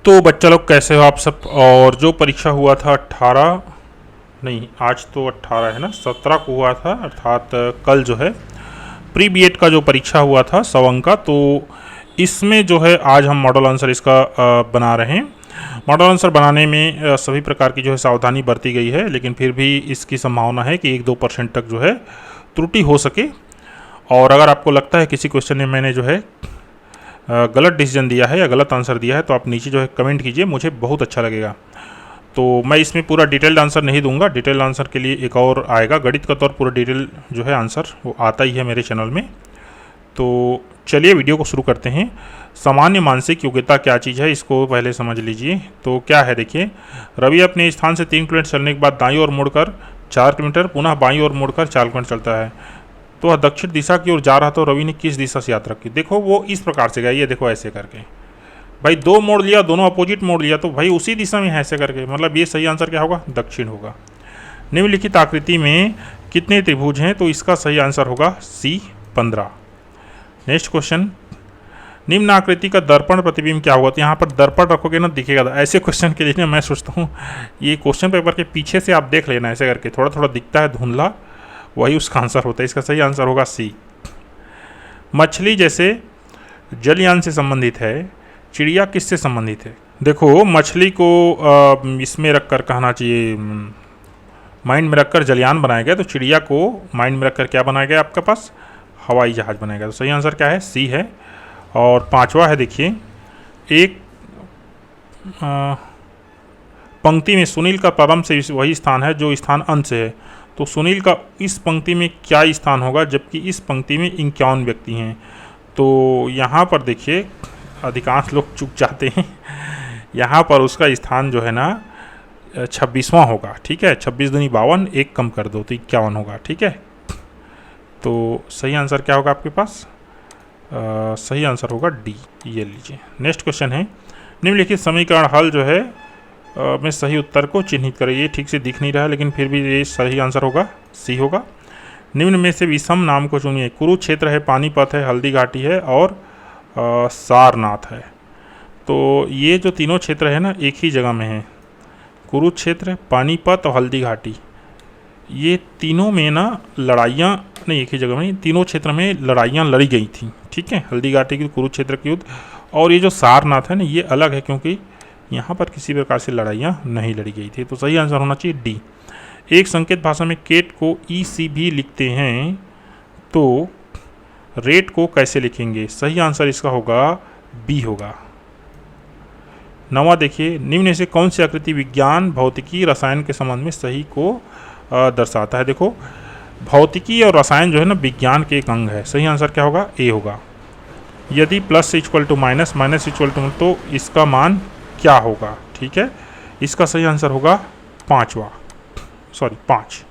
तो बच्चा लोग कैसे हो आप सब। और जो परीक्षा हुआ था 18 नहीं, आज तो 18 है ना, 17 को हुआ था, अर्थात कल जो है प्री बीएड का जो परीक्षा हुआ था 100 अंक का, तो इसमें जो है आज हम मॉडल आंसर इसका बना रहे हैं। मॉडल आंसर बनाने में सभी प्रकार की जो है सावधानी बरती गई है, लेकिन फिर भी इसकी संभावना है कि 1-2% तक जो है त्रुटि हो सके। और अगर आपको लगता है किसी क्वेश्चन में मैंने जो है गलत डिसीजन दिया है या गलत आंसर दिया है, तो आप नीचे जो है कमेंट कीजिए, मुझे बहुत अच्छा लगेगा। तो मैं इसमें पूरा डिटेल्ड आंसर नहीं दूंगा, डिटेल्ड आंसर के लिए एक और आएगा गणित का, तौर पूरा डिटेल जो है आंसर वो आता ही है मेरे चैनल में। तो चलिए वीडियो को शुरू करते हैं। सामान्य मानसिक योग्यता क्या चीज़ है, इसको पहले समझ लीजिए। तो क्या है, देखिए, रवि अपने स्थान से 3 किलोमीटर चलने के बाद दाईं ओर मुड़कर 4 किलोमीटर, पुनः बाईं ओर मुड़कर 4 किलोमीटर चलता है। तो वह दक्षिण दिशा की ओर जा रहा था, तो रवि ने किस दिशा से यात्रा की। देखो वो इस प्रकार से गया, ये देखो ऐसे करके, भाई 2 मोड़ लिया, दोनों अपोजिट मोड़ लिया, तो भाई उसी दिशा में है ऐसे करके, मतलब ये सही आंसर क्या होगा, दक्षिण होगा। निम्नलिखित आकृति में कितने त्रिभुज हैं, तो इसका सही आंसर होगा C 15। नेक्स्ट क्वेश्चन, निम्न आकृति का दर्पण प्रतिबिंब क्या होगा। तो यहाँ पर दर्पण रखोगे ना, दिखेगा। ऐसे क्वेश्चन के लिए ना मैं सोचता हूँ ये क्वेश्चन पेपर के पीछे से आप देख लेना, ऐसे करके थोड़ा थोड़ा दिखता है धुंधला, वही उसका आंसर होता है। इसका सही आंसर होगा C। मछली जैसे जलयान से संबंधित है, चिड़िया किससे संबंधित है। देखो मछली को इसमें रखकर कहना चाहिए, माइंड में रखकर जलयान बनाया गया, तो चिड़िया को माइंड में रखकर क्या बनाया गया आपके पास, हवाई जहाज बनाया गया। तो सही आंसर क्या है, C है। और 5वां है, देखिए, एक पंक्ति में सुनील का प्रारंभ से वही स्थान है जो स्थान अंत से है। तो सुनील का इस पंक्ति में क्या स्थान होगा, जबकि इस पंक्ति में 51 व्यक्ति हैं। तो यहाँ पर देखिए अधिकांश लोग चूक जाते हैं, यहाँ पर उसका स्थान जो है ना 26वां होगा। ठीक है, 26 दूनी 52, एक कम कर दो तो 51 होगा। ठीक है, तो सही आंसर क्या होगा आपके पास, सही आंसर होगा D, ये लीजिए। नेक्स्ट क्वेश्चन है, निम्नलिखित समीकरण हल जो है में सही उत्तर को चिन्हित करें। ये ठीक से दिख नहीं रहा है, लेकिन फिर भी ये सही आंसर होगा C होगा। निम्न में से विषम नाम को चुनिए। कुरुक्षेत्र है, पानीपत है, हल्दी घाटी है और सारनाथ है। तो ये जो तीनों क्षेत्र है ना एक ही जगह में है, कुरुक्षेत्र, पानीपत और हल्दी घाटी। ये तीनों में ना लड़ाइयाँ नहीं, एक ही जगह में, तीनों क्षेत्र में लड़ाइयाँ लड़ी गई थी। ठीक है, हल्दी घाटी की, कुरुक्षेत्र की युद्ध, और ये जो सारनाथ है ना ये अलग है, क्योंकि यहाँ पर किसी प्रकार से लड़ाइयाँ नहीं लड़ी गई थी। तो सही आंसर होना चाहिए D। एक संकेत भाषा में केट को EC भी लिखते हैं, तो रेट को कैसे लिखेंगे। सही आंसर इसका होगा B होगा। 9वां देखिए, निम्न में से कौन सी आकृति विज्ञान, भौतिकी, रसायन के संबंध में सही को दर्शाता है। देखो भौतिकी और रसायन जो है ना विज्ञान के एक अंग है। सही आंसर क्या होगा, A होगा। यदि plus equal to minus, minus equal to, तो इसका मान क्या होगा। ठीक है, इसका सही आंसर होगा 5।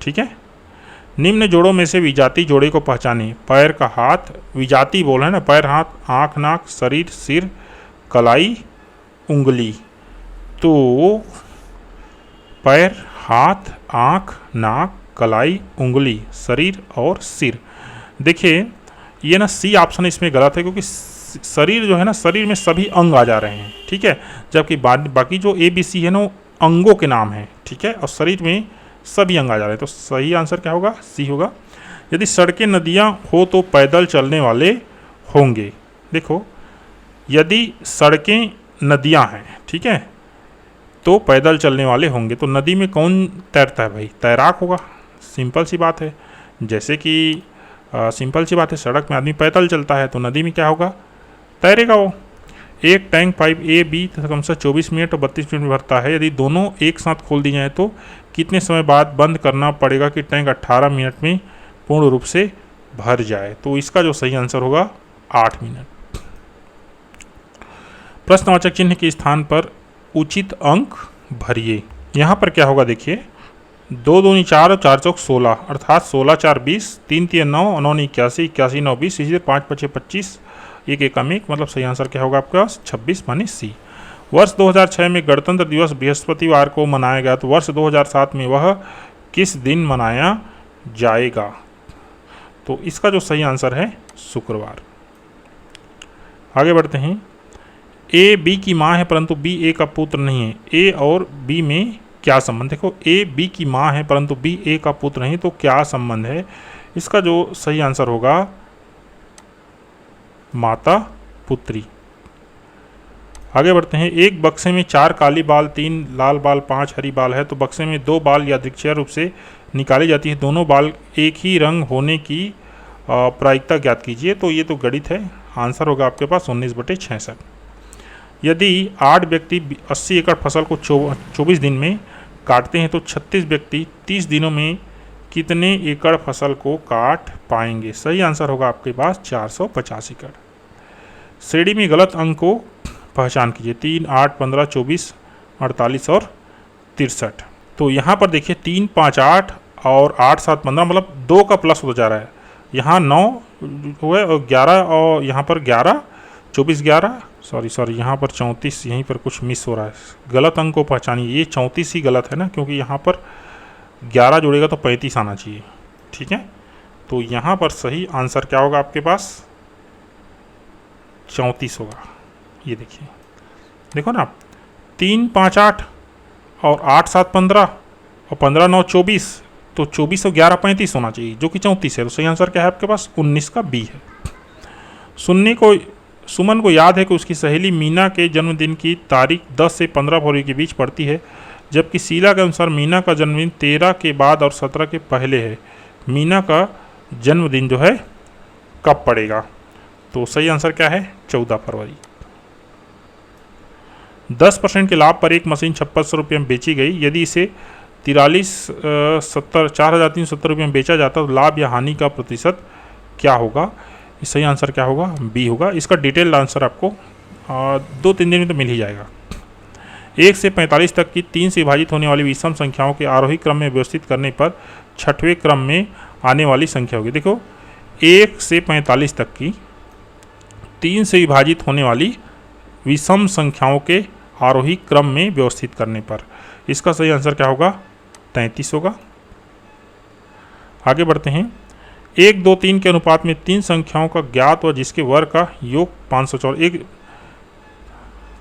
ठीक है, निम्न जोड़ों में से विजातीय जोड़े को पहचाने। पैर का हाथ, विजातीय बोल रहे हैं ना, पैर, हाथ, आँख, नाक, शरीर, सिर, कलाई, उंगली। तो पैर, हाथ, आँख, नाक, कलाई, उंगली, शरीर और सिर। देखिए ये ना C ऑप्शन इसमें गलत है, क्योंकि शरीर जो है ना, शरीर में सभी अंग आ जा रहे हैं। ठीक है, जबकि बाकी जो ABC है ना वो अंगों के नाम है। ठीक है, और शरीर में सभी अंग आ जा रहे हैं। तो सही आंसर क्या होगा, C होगा। यदि सड़कें नदियाँ हो तो पैदल चलने वाले होंगे। देखो यदि सड़कें नदियाँ हैं, ठीक है, तो पैदल चलने वाले होंगे। तो नदी में कौन तैरता है भाई, तैराक होगा। सिंपल सी बात है। जैसे कि सिंपल सी बात है, सड़क में आदमी पैदल चलता है, तो नदी में क्या होगा, तैरेगा वो। एक टैंक पाइप A-B क्रमशः 24 मिनट और 32 मिनट में भरता है। यदि दोनों एक साथ खोल दी जाए तो कितने समय बाद बंद करना पड़ेगा कि टैंक 18 मिनट में पूर्ण रूप से भर जाए। तो इसका जो सही आंसर होगा 8 मिनट। प्रश्नवाचक चिन्ह के स्थान पर उचित अंक भरिए। यहाँ पर क्या होगा, देखिए 2 दूनी 4 और 4 चौक 16, अर्थात 16 4 20, 3 3 9, 9 81, 81 9 20, इसी 5 5 25, 1 1 1, मतलब सही आंसर क्या होगा आपके पास 26 माने C। वर्ष 2006 में गणतंत्र दिवस बृहस्पतिवार को मनाया गया, तो वर्ष 2007 में वह किस दिन मनाया जाएगा। तो इसका जो सही आंसर है शुक्रवार। आगे बढ़ते हैं। ए बी की माँ है परंतु बी ए का पुत्र नहीं है, ए और बी में क्या संबंध? देखो ए बी की माँ है परंतु बी ए का पुत्र नहीं, तो क्या संबंध है? इसका जो सही आंसर होगा माता पुत्री। आगे बढ़ते हैं। एक बक्से में 4 काली बाल, 3 लाल बाल, 5 हरी बाल है, तो बक्से में 2 बाल यादृच्छिक रूप से निकाली जाती है, दोनों बाल एक ही रंग होने की प्रायिकता ज्ञात कीजिए। तो ये तो गणित है, आंसर होगा आपके पास 19/66। यदि 8 व्यक्ति 80 एकड़ फसल को 24 दिन में काटते हैं तो 36 व्यक्ति 30 दिनों में कितने एकड़ फसल को काट पाएंगे? सही आंसर होगा आपके पास 450 एकड़। श्रेणी में गलत अंक को पहचान कीजिए। 3, 8, 15, 24, 48 और 63। तो यहाँ पर देखिए 3, 5, 8 और 8, 7, 15, मतलब 2 का प्लस होता जा रहा है। यहाँ 9 हुए और 11, और यहाँ पर 11, 24, 11, सॉरी यहाँ पर 34, यहीं पर कुछ मिस हो रहा है। गलत अंक को पहचानिए। ये 34 ही गलत है ना, क्योंकि यहाँ पर 11 जुड़ेगा तो 35 आना चाहिए। ठीक है, तो यहाँ पर सही आंसर क्या होगा आपके पास? 34 होगा। ये देखिए, देखो ना, 3, 5, 8 और 8, 7, 15 और 15, 9, 24, तो 24 और 11, 35 होना चाहिए, जो कि 34 है। तो सही आंसर क्या है आपके पास? 19 का बी है। सुमन को याद है कि उसकी सहेली मीना के जन्मदिन की तारीख 10 से 15 फरवरी के बीच पड़ती है, जबकि शीला के अनुसार मीना का जन्मदिन 13 के बाद और 17 के पहले है। मीना का जन्मदिन जो है कब पड़ेगा? तो सही आंसर क्या है? 14 फरवरी। 10% के लाभ पर एक मशीन 5600 रुपये में बेची गई। यदि इसे 4,370 रुपये में बेचा जाता तो लाभ या हानि का प्रतिशत क्या होगा? सही आंसर क्या होगा? बी होगा। इसका डिटेल्ड आंसर आपको 2-3 दिन में तो मिल ही जाएगा। 1 से 45 तक की 3 से विभाजित होने वाली विषम संख्याओं के आरोही क्रम में व्यवस्थित करने पर 6वें क्रम में आने वाली संख्या होगी। देखो 1 से 45 तक की 3 से विभाजित होने वाली विषम संख्याओं के आरोही क्रम में व्यवस्थित करने पर इसका सही आंसर क्या होगा? 33 होगा। आगे बढ़ते हैं। 1, 2, 3 के अनुपात में 3 संख्याओं का ज्ञात व जिसके वर्ग का योग 504। एक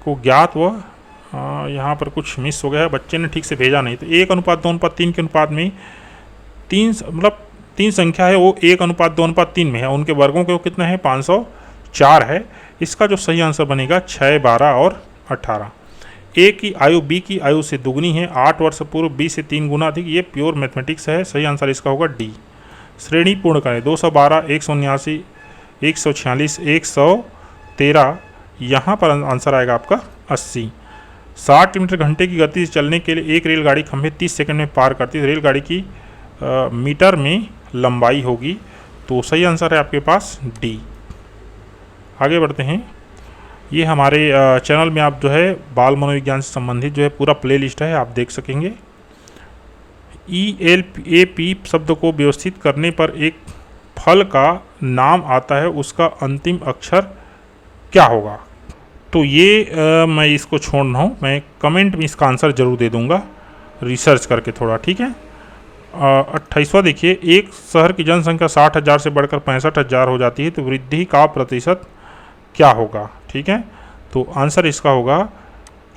को ज्ञात व यहाँ पर कुछ मिस हो गया है, बच्चे ने ठीक से भेजा नहीं। तो 1:2:3 के अनुपात में 3 संख्या है, वो 1:2:3 में है। उनके वर्गों के वो कितना है? 504 है। इसका जो सही आंसर बनेगा 6, 12 और 18। ए की आयु बी की आयु से दुगनी है। 8 वर्ष पूर्व बी से 3 गुना अधिक। ये प्योर मैथमेटिक्स है। सही आंसर इसका होगा डी। श्रेणी पूर्ण करें। 212, 179, 146, 113। यहाँ पर आंसर आएगा आपका 80। 60 किलोमीटर घंटे की गति से चलने के लिए एक रेलगाड़ी खंभे 30 सेकंड में पार करती है। रेलगाड़ी की मीटर में लंबाई होगी। तो सही आंसर है आपके पास डी। आगे बढ़ते हैं। ये हमारे चैनल में आप जो है बाल मनोविज्ञान से संबंधित जो है पूरा प्लेलिस्ट है, आप देख सकेंगे। ELAP शब्द को व्यवस्थित करने पर एक फल का नाम आता है, उसका अंतिम अक्षर क्या होगा? तो ये मैं इसको छोड़ रहा हूँ, मैं कमेंट में इसका आंसर जरूर दे दूंगा रिसर्च करके थोड़ा। ठीक है। 28वां देखिए। एक शहर की जनसंख्या 60,000 से बढ़कर 65,000 हो जाती है तो वृद्धि का प्रतिशत क्या होगा? ठीक है, तो आंसर इसका होगा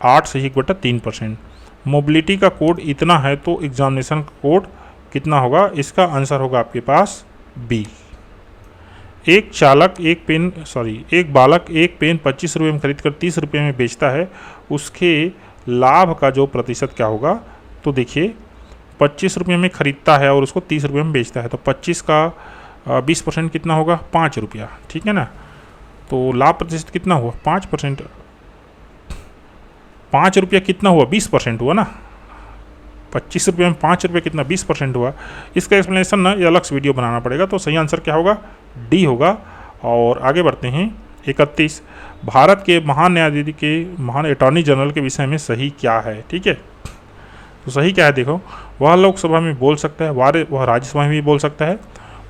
8 से 1/3%। मोबिलिटी का कोड इतना है तो एग्जामिनेशन का कोड कितना होगा? इसका आंसर होगा आपके पास बी। एक बालक एक पेन 25 रुपये में खरीद कर 30 रुपये में बेचता है, उसके लाभ का जो प्रतिशत क्या होगा? तो देखिए 25 रुपये में खरीदता है और उसको 30 रुपये में बेचता है, तो 25 का 20% कितना होगा? 5 रुपया। ठीक है ना, तो लाभ प्रतिशत कितना हुआ? 5%। 5 रुपया कितना हुआ? 20% हुआ ना। 25 रुपये में 5 रुपये कितना? 20% हुआ। इसका एक्सप्लेनेशन ना ये अलग से वीडियो बनाना पड़ेगा। तो सही आंसर क्या होगा? डी होगा। और आगे बढ़ते हैं। 31 भारत के महान न्यायाधीश के महान अटॉर्नी जनरल के विषय में सही क्या है? ठीक है, तो सही क्या है? देखो, वह लोकसभा में बोल सकता है, वह राज्यसभा में भी बोल सकता है,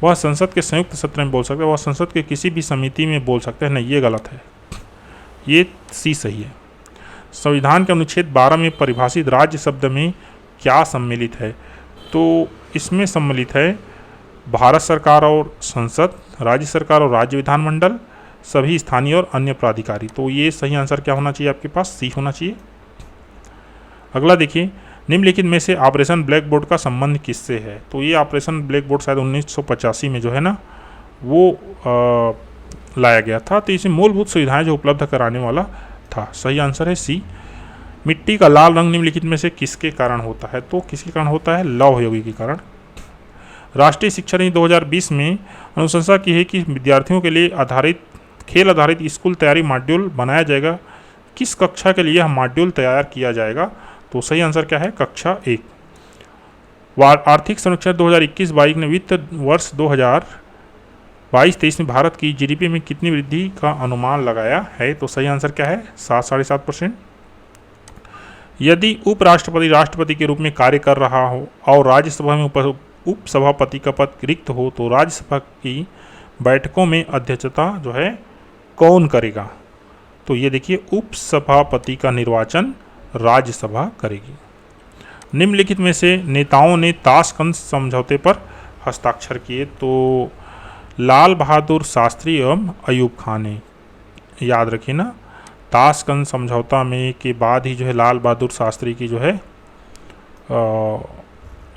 वह संसद के संयुक्त सत्र में बोल सकता है, वह संसद के किसी भी समिति में बोल सकता है। नहीं, ये गलत है, ये सी सही है। संविधान के अनुच्छेद 12 में परिभाषित राज्य शब्द में क्या सम्मिलित है? तो इसमें सम्मिलित है भारत सरकार और संसद, राज्य सरकार और राज्य विधानमंडल, सभी स्थानीय और अन्य प्राधिकारी। तो ये सही आंसर क्या होना चाहिए आपके पास, सी होना चाहिए। अगला देखिए, निम्नलिखित में से ऑपरेशन ब्लैक बोर्ड का संबंध किससे है। तो ये ऑपरेशन ब्लैक बोर्ड शायद 1985 में जो है ना वो लाया गया था। तो इसे मूलभूत सुविधाएं जो उपलब्ध कराने वाला था। सही आंसर है सी। मिट्टी का लाल रंग निम्नलिखित में से किसके कारण होता है। तो किसके कारण होता है, लौह यौगिक के कारण। राष्ट्रीय शिक्षा नीति 2020 में अनुशंसा की है कि विद्यार्थियों के लिए खेल आधारित स्कूल तैयारी मॉड्यूल बनाया जाएगा। किस कक्षा के लिए यह मॉड्यूल तैयार किया जाएगा। तो सही आंसर क्या है, कक्षा 1। आर्थिक सर्वेक्षण 2021-22 ने वित्त वर्ष 2022-23 में भारत की जीडीपी में कितनी वृद्धि का अनुमान लगाया है। तो सही आंसर क्या है, 7.5%। यदि उपराष्ट्रपति राष्ट्रपति के रूप में कार्य कर रहा हो और राज्यसभा में उपसभापति का पद रिक्त हो तो राज्यसभा की बैठकों में अध्यक्षता जो है कौन करेगा। तो ये देखिए, उपसभापति का निर्वाचन राज्यसभा करेगी। निम्नलिखित में से नेताओं ने ताशकंद समझौते पर हस्ताक्षर किए। तो लाल बहादुर शास्त्री एवं अयूब खान ने, याद रखिए ना, ताशकंद समझौता में के बाद ही जो है लाल बहादुर शास्त्री की जो है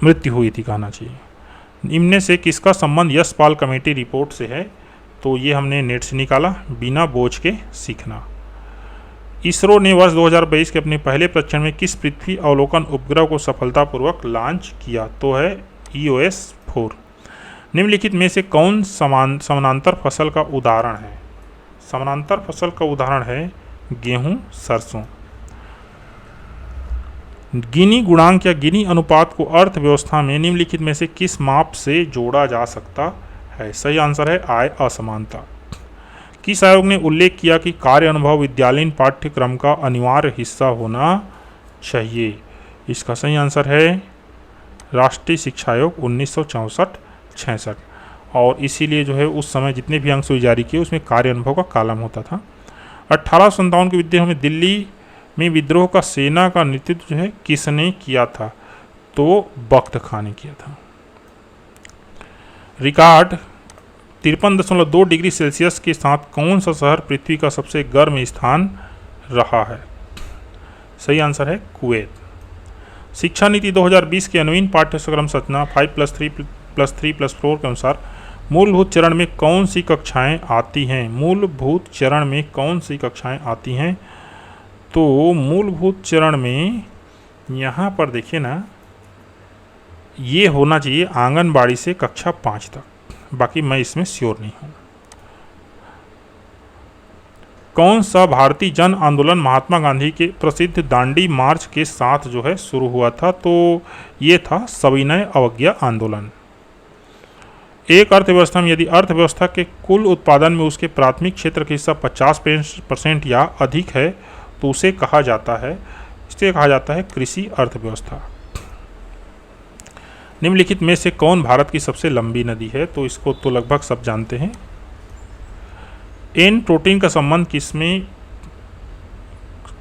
मृत्यु हुई थी, कहना चाहिए। इनमें से किसका संबंध यशपाल कमेटी रिपोर्ट से है। तो ये हमने नेट से निकाला, बिना बोझ के सीखना। इसरो ने वर्ष 2022 के अपने पहले परीक्षण में किस पृथ्वी अवलोकन उपग्रह को सफलतापूर्वक लॉन्च किया। तो है EOS 4। निम्नलिखित में से कौन समानांतर फसल का उदाहरण है। समानांतर फसल का उदाहरण है गेहूं, सरसों। गिनी गुणांक या गिनी अनुपात को अर्थव्यवस्था में निम्नलिखित में से किस माप से जोड़ा जा सकता है। सही आंसर है आय असमानता। किस आयोग ने उल्लेख किया कि कार्य अनुभव विद्यालयीन पाठ्यक्रम का अनिवार्य हिस्सा होना चाहिए। इसका सही आंसर है राष्ट्रीय शिक्षा आयोग 1964-66। और इसीलिए जो है उस समय जितने भी अंक सूची जारी किए उसमें कार्य अनुभव का कॉलम होता था। 1857 के विद्रोह में दिल्ली में विद्रोह का सेना का नेतृत्व जो है किसने किया था। तो बख्त खां ने किया था। रिकॉर्ड 53.2 डिग्री सेल्सियस के साथ कौन सा शहर पृथ्वी का सबसे गर्म स्थान रहा है। सही आंसर है कुवैत। शिक्षा नीति 2020 के नवीन पाठ्यक्रम संरचना 5+3+3+4 के अनुसार मूलभूत चरण में कौन सी कक्षाएं आती हैं। मूलभूत चरण में कौन सी कक्षाएं आती हैं। तो मूलभूत चरण में यहाँ पर देखिए ना, ये होना चाहिए आंगनबाड़ी से कक्षा 5 तक, बाकी मैं इसमें श्योर नहीं हूँ। कौन सा भारतीय जन आंदोलन महात्मा गांधी के प्रसिद्ध दांडी मार्च के साथ जो है शुरू हुआ था। तो ये था सविनय अवज्ञा आंदोलन। एक अर्थव्यवस्था में यदि अर्थव्यवस्था के कुल उत्पादन में उसके प्राथमिक क्षेत्र का हिस्सा 50% या अधिक है तो इसे कहा जाता है कृषि अर्थव्यवस्था। निम्नलिखित में से कौन भारत की सबसे लंबी नदी है। तो इसको तो लगभग सब जानते हैं। एन प्रोटीन का संबंध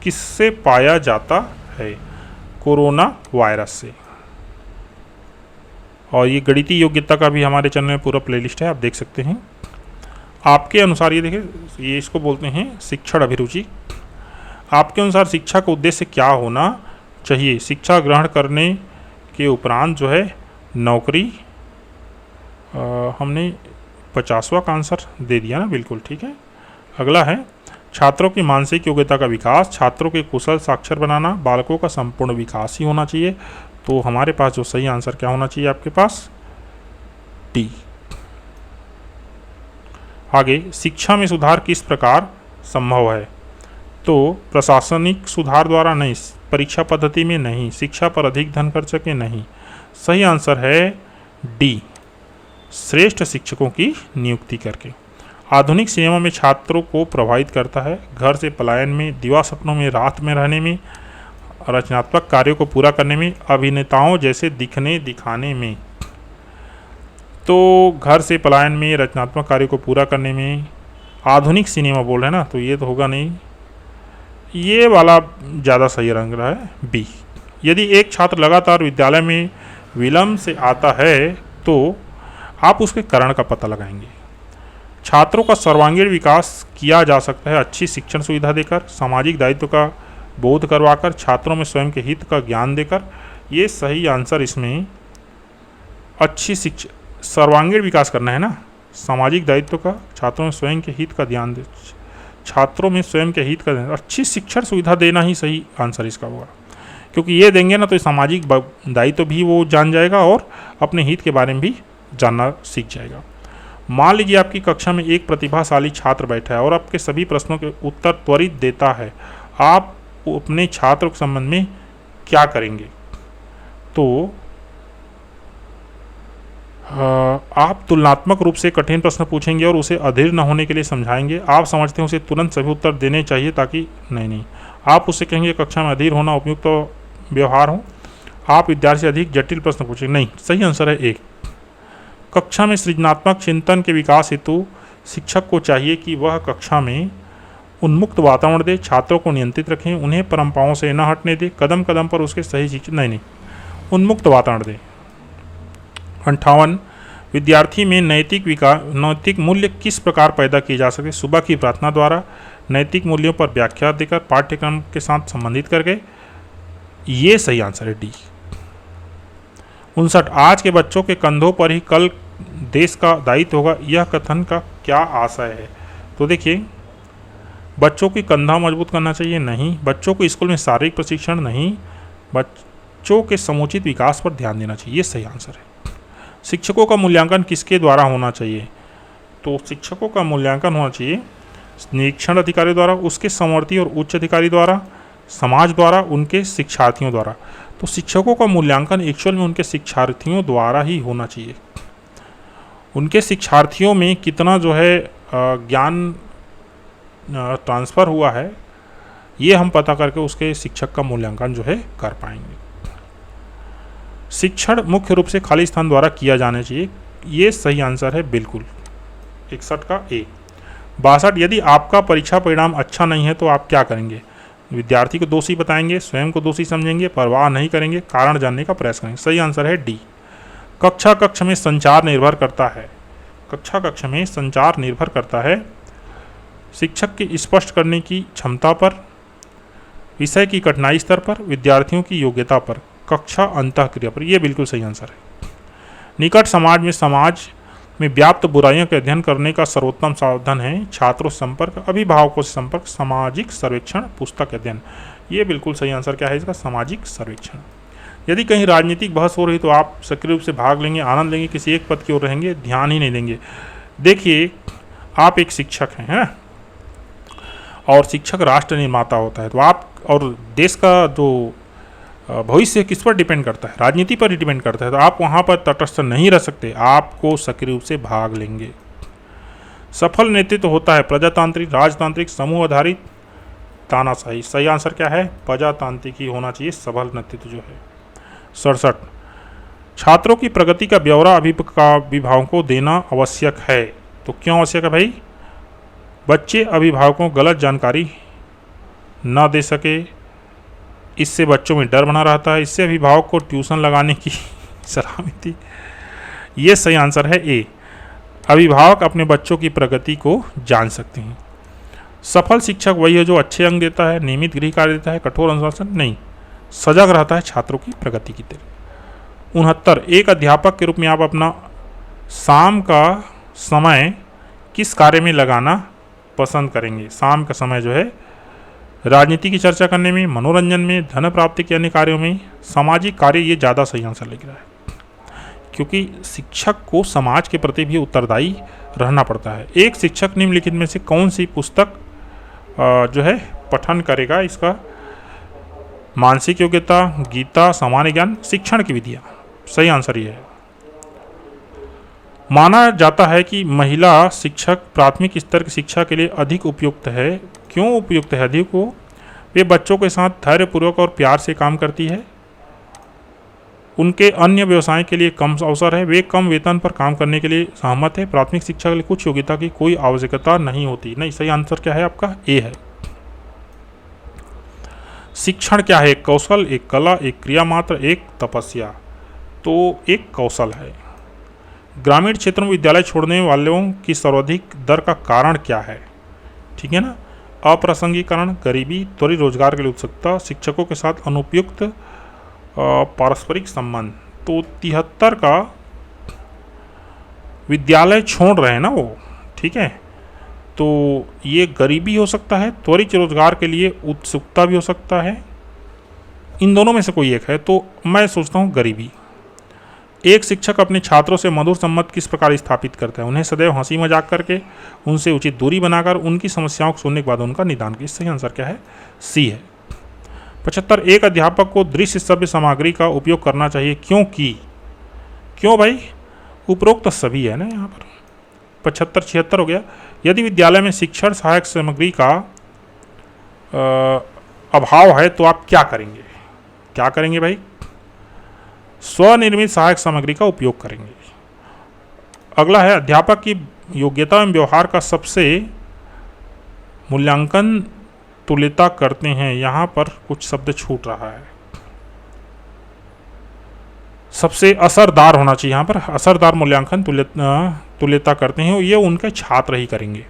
किससे पाया जाता है। कोरोना वायरस से। और ये गणितीय योग्यता का भी हमारे चैनल में पूरा प्लेलिस्ट है, आप देख सकते हैं। आपके अनुसार ये देखिए, ये इसको बोलते हैं शिक्षण अभिरुचि। आपके अनुसार शिक्षा का उद्देश्य क्या होना चाहिए। शिक्षा ग्रहण करने के उपरांत जो है नौकरी। हमने 50वां का आंसर दे दिया ना, बिल्कुल ठीक है। अगला है छात्रों की मानसिक योग्यता का विकास, छात्रों के कुशल साक्षर बनाना, बालकों का संपूर्ण विकास ही होना चाहिए। तो हमारे पास जो सही आंसर क्या होना चाहिए आपके पास, डी। आगे, शिक्षा में सुधार किस प्रकार संभव है। तो प्रशासनिक सुधार द्वारा नहीं, परीक्षा पद्धति में नहीं, शिक्षा पर अधिक धन खर्च के नहीं। सही आंसर है डी, श्रेष्ठ शिक्षकों की नियुक्ति करके। आधुनिक सिनेमा में छात्रों को प्रभावित करता है, घर से पलायन में, दिवा सपनों में, रात में रहने में, रचनात्मक कार्यों को पूरा करने में, अभिनेताओं जैसे दिखने दिखाने में। तो घर से पलायन में, रचनात्मक कार्यों को पूरा करने में, आधुनिक सिनेमा बोल रहे हैं ना, तो ये तो होगा नहीं, ये वाला ज़्यादा सही रंग रहा है बी। यदि एक छात्र लगातार विद्यालय में विलंब से आता है तो आप उसके कारण का पता लगाएंगे। छात्रों का सर्वांगीण विकास किया जा सकता है अच्छी शिक्षण सुविधा देकर, सामाजिक दायित्व का बोध करवाकर, छात्रों में स्वयं के हित का ज्ञान देकर। ये सही आंसर इसमें अच्छी शिक्षा, सर्वांगीण विकास करना है ना, सामाजिक दायित्व का, छात्रों में स्वयं के हित का ध्यान दे, छात्रों में स्वयं के हित का ध्यान, अच्छी शिक्षण सुविधा देना ही सही आंसर इसका होगा, क्योंकि ये देंगे ना तो सामाजिक दायित्व भी वो जान जाएगा और अपने हित के बारे में भी जानना सीख जाएगा। मान लीजिए आपकी कक्षा में एक प्रतिभाशाली छात्र बैठा है और आपके सभी प्रश्नों के उत्तर त्वरित देता है, आप अपने छात्र के संबंध में क्या करेंगे? तो आप तुलनात्मक रूप से कठिन प्रश्न पूछेंगे और उसे अधीर न होने के लिए समझाएंगे। आप समझते हैं उसे तुरंत सभी उत्तर देने चाहिए ताकि नहीं, आप उससे कहेंगे कक्षा में अधीर होना उपयुक्त तो व्यवहार हो। आप विद्यार्थी से अधिक जटिल प्रश्न पूछेंगे। नहीं, सही आंसर है ए। कक्षा में सृजनात्मक चिंतन के विकास हेतु शिक्षक को चाहिए कि वह कक्षा में उन्मुक्त वातावरण दे, छात्रों को नियंत्रित रखें, उन्हें परंपराओं से न हटने दे, कदम कदम पर उसके सही शिक्षण नहीं, उन्मुक्त वातावरण दे। 58 विद्यार्थी में नैतिक मूल्य किस प्रकार पैदा किए जा सकते? सुबह की प्रार्थना द्वारा, नैतिक मूल्यों पर व्याख्या देकर, पाठ्यक्रम के साथ संबंधित करके। ये सही आंसर है डी। 59 आज के बच्चों के कंधों पर ही कल देश का दायित्व होगा, यह कथन का क्या आशय है? तो देखिए, बच्चों की कंधा मजबूत करना चाहिए, नहीं। बच्चों को स्कूल में शारीरिक प्रशिक्षण, नहीं। बच्चों के समुचित विकास पर ध्यान देना चाहिए, ये सही आंसर है। शिक्षकों का मूल्यांकन किसके द्वारा होना चाहिए? तो शिक्षकों का मूल्यांकन होना चाहिए निरीक्षण अधिकारी द्वारा, उसके समवर्ती और उच्च अधिकारी द्वारा, समाज द्वारा, उनके शिक्षार्थियों द्वारा। तो शिक्षकों का मूल्यांकन एक्चुअल में उनके शिक्षार्थियों द्वारा ही होना चाहिए। उनके शिक्षार्थियों में कितना जो है ज्ञान ट्रांसफ़र हुआ है, ये हम पता करके उसके शिक्षक का मूल्यांकन जो है कर पाएंगे। शिक्षण मुख्य रूप से खाली स्थान द्वारा किया जाना चाहिए, ये सही आंसर है बिल्कुल। 61 का ए। 62 यदि आपका परीक्षा परिणाम अच्छा नहीं है तो आप क्या करेंगे? विद्यार्थी को दोषी बताएंगे, स्वयं को दोषी समझेंगे, परवाह नहीं करेंगे, कारण जानने का प्रयास करेंगे। सही आंसर है डी। कक्षा कक्ष में संचार निर्भर करता है, कक्षा कक्ष में संचार निर्भर करता है शिक्षक की स्पष्ट करने की क्षमता पर, विषय की कठिनाई स्तर पर, विद्यार्थियों की योग्यता पर, कक्षा अंतःक्रिया पर। यह बिल्कुल सही आंसर है। निकट समाज में व्याप्त बुराइयों के अध्ययन करने का सर्वोत्तम साधन है छात्रों से संपर्क, अभिभावकों से संपर्क, सामाजिक सर्वेक्षण, पुस्तक अध्ययन। ये बिल्कुल सही आंसर क्या है इसका? सामाजिक सर्वेक्षण। यदि कहीं राजनीतिक बहस हो रही तो आप सक्रिय रूप से भाग लेंगे, आनंद लेंगे, किसी एक पद की ओर रहेंगे, ध्यान ही नहीं देंगे। देखिए, आप एक शिक्षक हैं, है ना, और शिक्षक राष्ट्र निर्माता होता है, तो आप और देश का जो भविष्य किस पर डिपेंड करता है? राजनीति पर ही डिपेंड करता है। तो आप वहाँ पर तटस्थ नहीं रह सकते, आपको सक्रिय रूप से भाग लेंगे। सफल नेतृत्व होता है प्रजातांत्रिक, राजतांत्रिक, समूह आधारित, तानाशाही। सही आंसर क्या है? प्रजातांत्रिक ही होना चाहिए सफल नेतृत्व जो है। 67 छात्रों की प्रगति का ब्यौरा अभिभावकों को देना आवश्यक है। तो क्यों आवश्यक है भाई? बच्चे अभिभावकों को गलत जानकारी न दे सके, इससे बच्चों में डर बना रहता है, इससे अभिभावक को ट्यूशन लगाने की सलाह मिलती। ये सही आंसर है ए। अभिभावक अपने बच्चों की प्रगति को जान सकते हैं। सफल शिक्षक वही है जो अच्छे अंक देता है, नियमित गृह कार्य देता है, कठोर अनुशासन नहीं, सजग रहता है छात्रों की प्रगति की तरफ। 69 एक अध्यापक के रूप में आप अपना शाम का समय किस कार्य में लगाना पसंद करेंगे? शाम का समय जो है राजनीति की चर्चा करने में, मनोरंजन में, धन प्राप्ति के अन्य कार्यों में, सामाजिक कार्य। ये ज़्यादा सही आंसर लग रहा है, क्योंकि शिक्षक को समाज के प्रति भी उत्तरदायी रहना पड़ता है। एक शिक्षक निम्नलिखित में से कौन सी पुस्तक जो है पठन करेगा? इसका मानसिक योग्यता, गीता, सामान्य ज्ञान, शिक्षण की विधियाँ। सही आंसर ये है। माना जाता है कि महिला शिक्षक प्राथमिक स्तर की शिक्षा के लिए अधिक उपयुक्त है। क्यों उपयुक्त है अधिक? वो वे बच्चों के साथ धैर्यपूर्वक और प्यार से काम करती है, उनके अन्य व्यवसाय के लिए कम अवसर है, वे कम वेतन पर काम करने के लिए सहमत है, प्राथमिक शिक्षा के लिए कुछ योग्यता की कोई आवश्यकता नहीं होती। नहीं, सही आंसर क्या है आपका? ए है। शिक्षण क्या है? एक कौशल, एक कला, एक क्रिया मात्र, एक तपस्या। तो एक कौशल है। ग्रामीण क्षेत्रों में विद्यालय छोड़ने वालों की सर्वाधिक दर का कारण क्या है? ठीक है ना। अप्रासंगिकरण, गरीबी, त्वरित रोजगार के लिए उत्सुकता, शिक्षकों के साथ अनुपयुक्त पारस्परिक संबंध। तो 73 का विद्यालय छोड़ रहे हैं ना वो, ठीक है। तो ये गरीबी हो सकता है, त्वरित रोजगार के लिए उत्सुकता भी हो सकता है, इन दोनों में से कोई एक है। तो मैं सोचता हूँ गरीबी। एक शिक्षक अपने छात्रों से मधुर संबंध किस प्रकार स्थापित करता है? उन्हें सदैव हंसी मजाक करके, उनसे उचित दूरी बनाकर, उनकी समस्याओं को सुनने के बाद उनका निदान किया। सही आंसर क्या है? सी है। 75 एक अध्यापक को दृश्य श्रव्य सामग्री का उपयोग करना चाहिए क्योंकि, क्यों भाई? उपरोक्त तो सभी है ना यहाँ पर। 75 76 हो गया। यदि विद्यालय में शिक्षण सहायक सामग्री का अभाव है तो आप क्या करेंगे? क्या करेंगे भाई? स्वनिर्मित सहायक सामग्री का उपयोग करेंगे। अगला है अध्यापक की योग्यता एवं व्यवहार का सबसे मूल्यांकन तुल्यता करते हैं। यहाँ पर कुछ शब्द छूट रहा है। सबसे असरदार होना चाहिए यहाँ पर। असरदार मूल्यांकन तुल्यता करते हैं, ये उनके छात्र ही करेंगे।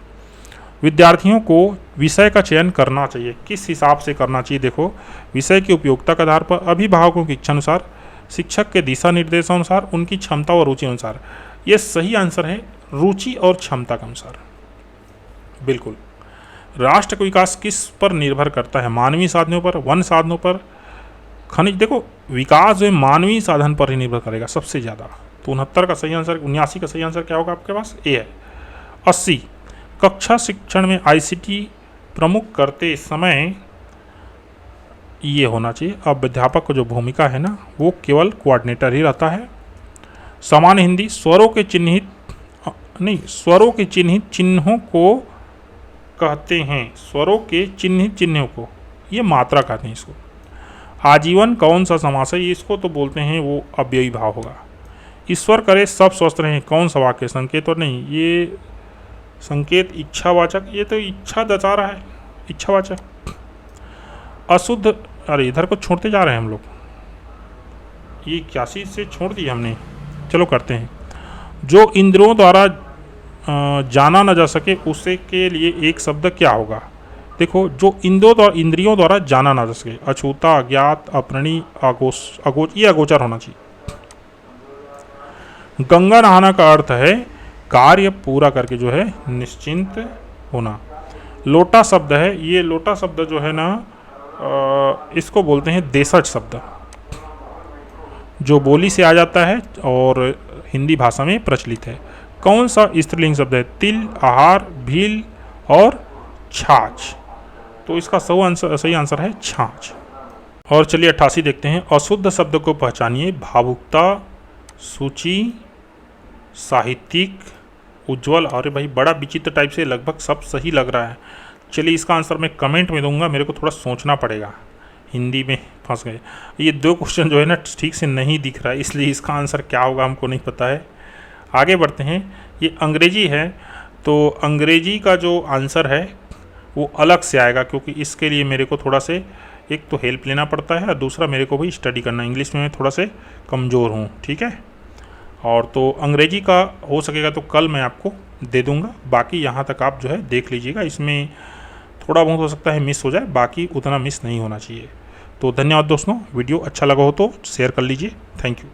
विद्यार्थियों को विषय का चयन करना चाहिए। किस हिसाब से करना चाहिए? देखो, विषय की उपयोगिता के आधार पर, अभिभावकों की इच्छा अनुसार, शिक्षक के दिशा निर्देशानुसार, उनकी क्षमता और रुचि अनुसार। ये सही आंसर है, रुचि और क्षमता के अनुसार। बिल्कुल। राष्ट्र का विकास किस पर निर्भर करता है? मानवीय साधनों पर, वन साधनों पर, खनिज। देखो, विकास जो है मानवीय साधन पर ही निर्भर करेगा सबसे ज़्यादा। तो 69 का सही आंसर, 79 का सही आंसर क्या होगा आपके पास? ए है। 80 कक्षा शिक्षण में ICT प्रमुख करते समय ये होना चाहिए, अब अध्यापक को जो भूमिका है ना वो केवल कोऑर्डिनेटर ही रहता है। सामान्य हिंदी, स्वरों के चिन्हित चिन्हों को कहते हैं। स्वरों के चिन्हित चिन्हों को, ये मात्रा कहते हैं इसको। आजीवन कौन सा समास है? इसको तो बोलते हैं वो अव्ययी भाव होगा। ईश्वर करे सब स्वस्थ रहें, कौन सा वाक्य? संकेत और नहीं, ये संकेत इच्छावाचक, ये तो इच्छा दर्शा रहा है, इच्छावाचक। अशुद्ध, अरे इधर को छोड़ते जा रहे हैं हम लोग, ये 81 से छोड़ दिया हमने। चलो करते हैं। जो इंद्रियों द्वारा जाना न जा सके उसे के लिए एक शब्द क्या होगा? देखो, जो इंद्रियों द्वारा जाना ना जा सके, अछूता, अज्ञात, अपरिणीय, ये अगोचर होना चाहिए। गंगा नहाना का अर्थ है कार्य पूरा करके जो है निश्चिंत होना। लोटा शब्द है, ये लोटा शब्द जो है ना इसको बोलते हैं देशज शब्द, जो बोली से आ जाता है और हिंदी भाषा में प्रचलित है। कौन सा स्त्रीलिंग शब्द है? तिल, आहार, भील और छाछ। तो इसका सही आंसर है छाछ। और चलिए 88 देखते हैं। अशुद्ध शब्द को पहचानिए। भावुकता, सूची, साहित्यिक, उज्ज्वल। अरे भाई बड़ा विचित्र टाइप से लगभग सब सही लग रहा है। चलिए इसका आंसर मैं कमेंट में दूंगा, मेरे को थोड़ा सोचना पड़ेगा, हिंदी में फंस गए। ये 2 क्वेश्चन जो है ना ठीक से नहीं दिख रहा है, इसलिए इसका आंसर क्या होगा हमको नहीं पता है। आगे बढ़ते हैं। ये अंग्रेजी है, तो अंग्रेजी का जो आंसर है वो अलग से आएगा, क्योंकि इसके लिए मेरे को थोड़ा से एक तो हेल्प लेना पड़ता है और दूसरा मेरे को भी स्टडी करना। इंग्लिश में मैं थोड़ा से कमज़ोर हूँ, ठीक है। और तो अंग्रेजी का हो सकेगा तो कल मैं आपको दे दूँगा। बाकी यहाँ तक आप जो है देख लीजिएगा, इसमें थोड़ा बहुत हो सकता है मिस हो जाए, बाकी उतना मिस नहीं होना चाहिए। तो धन्यवाद दोस्तों, वीडियो अच्छा लगा हो तो शेयर कर लीजिए। Thank you.